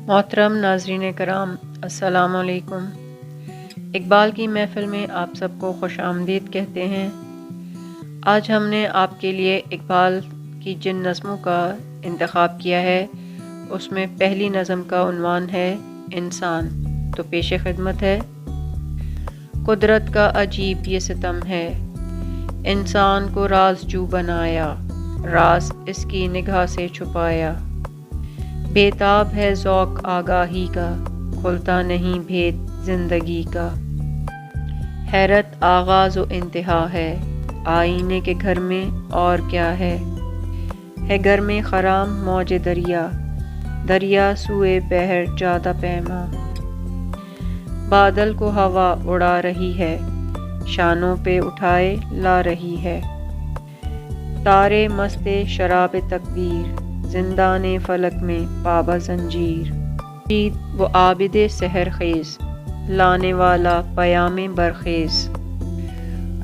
محترم ناظرین کرام، السلام علیکم۔ اقبال کی محفل میں آپ سب کو خوش آمدید کہتے ہیں۔ آج ہم نے آپ کے لیے اقبال کی جن نظموں کا انتخاب کیا ہے اس میں پہلی نظم کا عنوان ہے انسان، تو پیش خدمت ہے۔ قدرت کا عجیب یہ ستم ہے، انسان کو راز جو بنایا، راز اس کی نگاہ سے چھپایا۔ بےتاب ہے ذوق آگاہی کا، کھلتا نہیں بھید زندگی کا۔ حیرت آغاز و انتہا ہے، آئینے کے گھر میں اور کیا ہے۔ گھر میں خرام موج دریا، دریا سوئے بحر جادہ پیما۔ بادل کو ہوا اڑا رہی ہے، شانوں پہ اٹھائے لا رہی ہے۔ تارے مست شراب تقدیر، زندان فلک میں پابہ زنجیر۔ خورشید وہ عابد سحر خیز، لانے والا پیام برخیز۔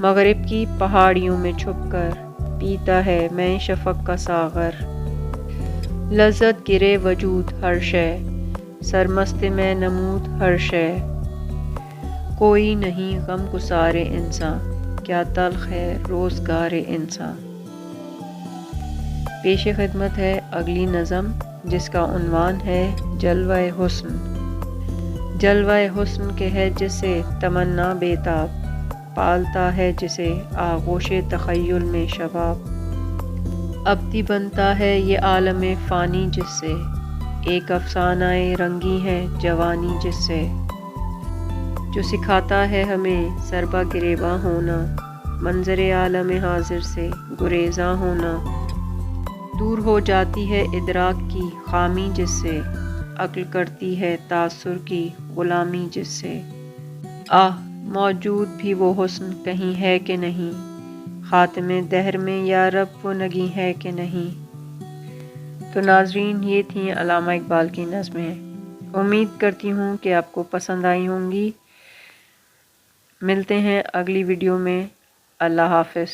مغرب کی پہاڑیوں میں چھپ کر، پیتا ہے میں شفق کا ساغر۔ لذت گرے وجود ہر شے، سرمست میں نمود ہر شے۔ کوئی نہیں غم گسار انساں، کیا تلخ ہے روزگار انساں۔ پیش خدمت ہے اگلی نظم جس کا عنوان ہے جلوہ حسن۔ جلوہ حسن کے ہے جسے تمنا بےتاب، پالتا ہے جسے آغوش تخیل میں شباب۔ ابدی بنتا ہے یہ عالم فانی جس سے، ایک افسانہ رنگی ہے جوانی جس سے۔ جو سکھاتا ہے ہمیں سربا گریباں ہونا، منظر عالم حاضر سے گریزاں ہونا۔ دور ہو جاتی ہے ادراک کی خامی جس سے، عقل کرتی ہے تاثر کی غلامی جس سے۔ موجود بھی وہ حسن کہیں ہے کہ نہیں، خاتم دہر میں یا رب وہ نگیں ہے کہ نہیں۔ تو ناظرین، یہ تھیں علامہ اقبال کی نظمیں۔ امید کرتی ہوں کہ آپ کو پسند آئی ہوں گی۔ ملتے ہیں اگلی ویڈیو میں۔ اللہ حافظ۔